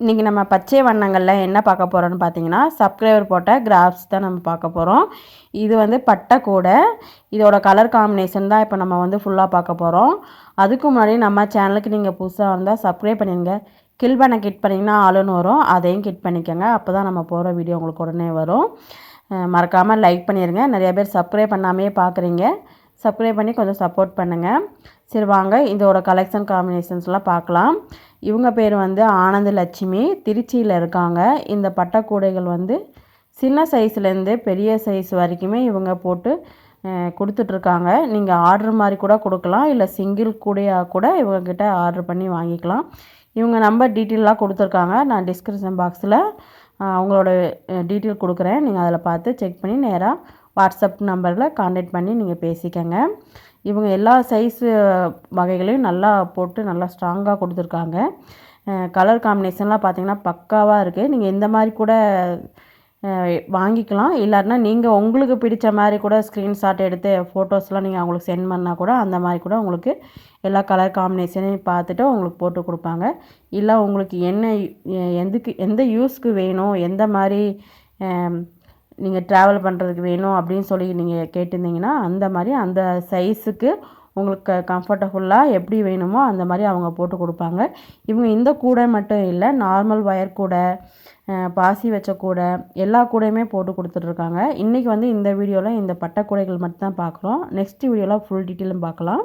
இன்றைக்கி நம்ம பச்சை வண்ணங்களில் என்ன பார்க்க போகிறோன்னு பார்த்தீங்கன்னா, சப்ஸ்கிரைபர் போட்ட கிராஃப்ஸ் தான் நம்ம பார்க்க போகிறோம். இது வந்து பட்டை கூடை. இதோட கலர் காம்பினேஷன் தான் இப்போ நம்ம வந்து ஃபுல்லாக பார்க்க போகிறோம். அதுக்கு முன்னாடி நம்ம சேனலுக்கு நீங்கள் புதுசாக இருந்தால் சப்ஸ்கிரைப் பண்ணிடுங்க. கில் பண்ண கிளிக் பண்ணிங்கன்னா ஆளுன்னு வரும், அதையும் கிளிக் பண்ணிக்கோங்க. அப்போ தான் நம்ம போகிற வீடியோ உங்களுக்கு உடனே வரும். மறக்காமல் லைக் பண்ணிடுங்க. நிறைய பேர் சப்ஸ்கிரைப் பண்ணாமையே பார்க்குறீங்க. சப்ஸ்கிரைப் பண்ணி கொஞ்சம் சப்போர்ட் பண்ணுங்கள். சரி வாங்க இதோட கலெக்ஷன் காம்பினேஷன்ஸ்லாம் பார்க்கலாம். இவங்க பேர் வந்து ஆனந்த லட்சுமி, திருச்சியில் இருக்காங்க. இந்த பட்டைக்கூடைகள் வந்து சின்ன சைஸ்லேருந்து பெரிய சைஸ் வரைக்குமே இவங்க போட்டு கொடுத்துட்ருக்காங்க. நீங்கள் ஆர்டர் மாதிரி கூட கொடுக்கலாம், இல்லை சிங்கிள் கூடையாக கூட இவங்கக்கிட்ட ஆர்டர் பண்ணி வாங்கிக்கலாம். இவங்க நம்பர் டீட்டெயிலாக கொடுத்துருக்காங்க. நான் டிஸ்கிரிப்ஷன் பாக்ஸில் அவங்களோட டீட்டெயில் கொடுக்குறேன். நீங்கள் அதில் பார்த்து செக் பண்ணி நேராக வாட்ஸ்அப் நம்பரில் கான்டாக்ட் பண்ணி நீங்கள் பேசிக்கங்க. இவங்க எல்லா சைஸு வகைகளையும் நல்லா போட்டு நல்லா ஸ்ட்ராங்காக கொடுத்துருக்காங்க. கலர் காம்பினேஷன்லாம் பார்த்திங்கன்னா பக்காவாக இருக்குது. நீங்கள் இந்த மாதிரி கூட வாங்கிக்கலாம். இல்லாட்டினா நீங்கள் உங்களுக்கு பிடித்த மாதிரி கூட ஸ்க்ரீன்ஷாட் எடுத்து ஃபோட்டோஸ்லாம் நீங்கள் அவங்களுக்கு சென்ட் பண்ணால் கூட அந்த மாதிரி கூட உங்களுக்கு எல்லா கலர் காம்பினேஷனையும் பார்த்துட்டு உங்களுக்கு போட்டு கொடுப்பாங்க. இல்லை உங்களுக்கு எந்த யூஸ்க்கு வேணும், எந்த மாதிரி நீங்கள் ட்ராவல் பண்ணுறதுக்கு வேணும் அப்படின்னு சொல்லி நீங்கள் கேட்டிருந்தீங்கன்னா அந்த மாதிரி அந்த சைஸுக்கு உங்களுக்கு கம்ஃபர்டபுளாக எப்படி வேணுமோ அந்த மாதிரி அவங்க போட்டு கொடுப்பாங்க. இவங்க இந்த கூடை மட்டும் இல்லை, நார்மல் ஒயர் கூடை, பாசி வச்ச கூடை, எல்லா கூடையுமே போட்டு கொடுத்துட்ருக்காங்க. இன்றைக்கி வந்து இந்த வீடியோவில் இந்த பட்டை கூடைகள் மட்டும் தான் பார்க்குறோம். நெக்ஸ்ட் வீடியோவில் ஃபுல் டீட்டெயிலும் பார்க்கலாம்.